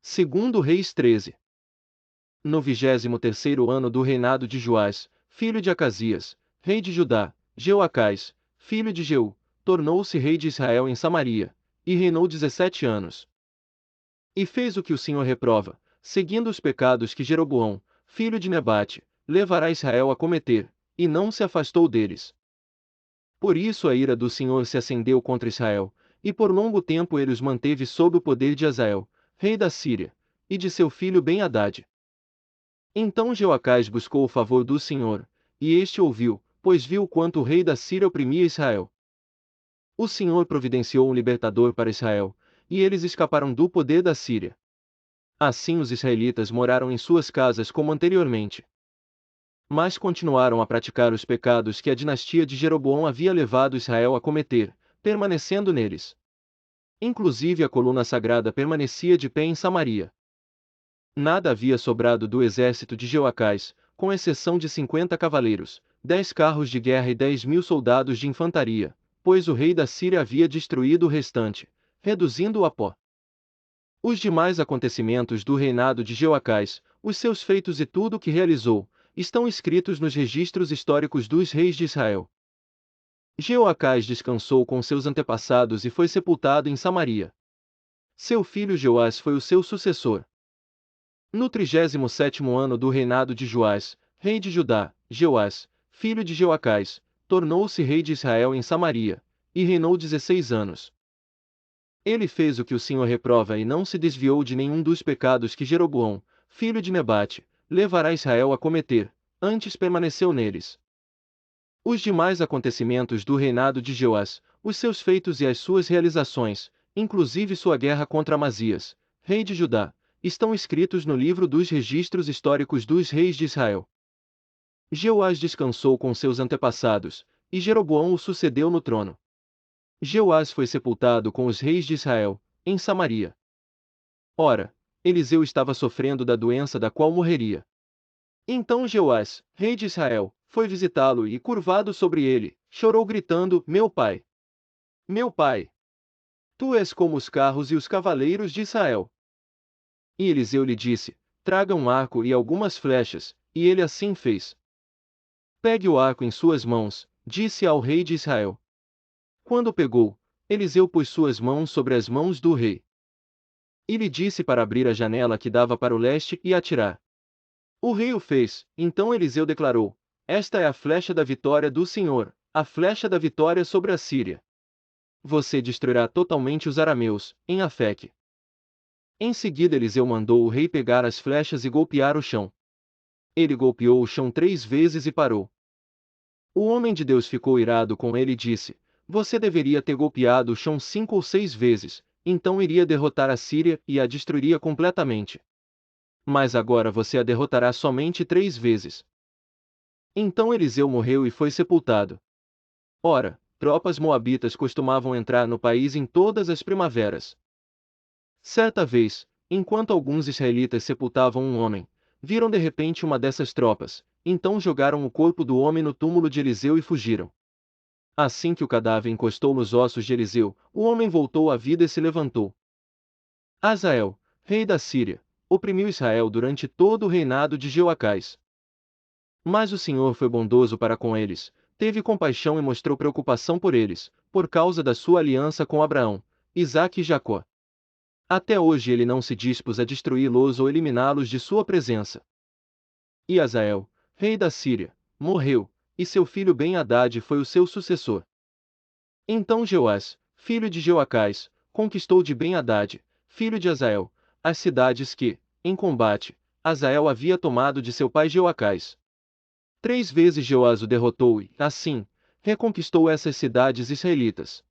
Segundo Reis 13. No 23º ano do reinado de Joás, filho de Acasias, rei de Judá, Jeoacás, filho de Jeú, tornou-se rei de Israel em Samaria, e reinou 17 anos. E fez o que o Senhor reprova, seguindo os pecados que Jeroboão, filho de Nebate, levará Israel a cometer, e não se afastou deles. Por isso a ira do Senhor se acendeu contra Israel, e por longo tempo ele os manteve sob o poder de Hazael, rei da Síria, e de seu filho Ben-Hadad. Então Jeoacás buscou o favor do Senhor, e este ouviu, pois viu quanto o rei da Síria oprimia Israel. O Senhor providenciou um libertador para Israel, e eles escaparam do poder da Síria. Assim os israelitas moraram em suas casas como anteriormente. Mas continuaram a praticar os pecados que a dinastia de Jeroboão havia levado Israel a cometer, permanecendo neles. Inclusive a coluna sagrada permanecia de pé em Samaria. Nada havia sobrado do exército de Jeoacás, com exceção de 50 cavaleiros, 10 carros de guerra e 10.000 soldados de infantaria, pois o rei da Síria havia destruído o restante, reduzindo-o a pó. Os demais acontecimentos do reinado de Jeoacás, os seus feitos e tudo o que realizou, estão escritos nos registros históricos dos reis de Israel. Jeoacás descansou com seus antepassados e foi sepultado em Samaria. Seu filho Joás foi o seu sucessor. No 37º ano do reinado de Joás, rei de Judá, Joás, filho de Jeoacás, tornou-se rei de Israel em Samaria, e reinou 16 anos. Ele fez o que o Senhor reprova e não se desviou de nenhum dos pecados que Jeroboão, filho de Nebate, levará Israel a cometer, antes permaneceu neles. Os demais acontecimentos do reinado de Joás, os seus feitos e as suas realizações, inclusive sua guerra contra Amazias, rei de Judá, estão escritos no livro dos registros históricos dos reis de Israel. Jeoás descansou com seus antepassados, e Jeroboão o sucedeu no trono. Jeoás foi sepultado com os reis de Israel, em Samaria. Ora, Eliseu estava sofrendo da doença da qual morreria. Então Jeoás, rei de Israel, foi visitá-lo e, curvado sobre ele, chorou gritando: Meu pai! Meu pai! Tu és como os carros e os cavaleiros de Israel. E Eliseu lhe disse: Traga um arco e algumas flechas, e ele assim fez. Pegue o arco em suas mãos, disse ao rei de Israel. Quando pegou, Eliseu pôs suas mãos sobre as mãos do rei. E lhe disse para abrir a janela que dava para o leste e atirar. O rei o fez, então Eliseu declarou: Esta é a flecha da vitória do Senhor, a flecha da vitória sobre a Síria. Você destruirá totalmente os arameus, em Afeque. Em seguida Eliseu mandou o rei pegar as flechas e golpear o chão. Ele golpeou o chão 3 vezes e parou. O homem de Deus ficou irado com ele e disse: Você deveria ter golpeado o chão 5 ou 6 vezes, então iria derrotar a Síria e a destruiria completamente. Mas agora você a derrotará somente 3 vezes. Então Eliseu morreu e foi sepultado. Ora, tropas moabitas costumavam entrar no país em todas as primaveras. Certa vez, enquanto alguns israelitas sepultavam um homem, viram de repente uma dessas tropas, então jogaram o corpo do homem no túmulo de Eliseu e fugiram. Assim que o cadáver encostou nos ossos de Eliseu, o homem voltou à vida e se levantou. Hazael, rei da Síria, oprimiu Israel durante todo o reinado de Jeoacás. Mas o Senhor foi bondoso para com eles, teve compaixão e mostrou preocupação por eles, por causa da sua aliança com Abraão, Isaque e Jacó. Até hoje ele não se dispôs a destruí-los ou eliminá-los de sua presença. E Hazael, rei da Síria, morreu, e seu filho Ben-Hadad foi o seu sucessor. Então Jeoás, filho de Jeoacás, conquistou de Ben-Hadad, filho de Hazael, as cidades que, em combate, Hazael havia tomado de seu pai Jeoacás. 3 vezes Jeoás o derrotou e, assim, reconquistou essas cidades israelitas.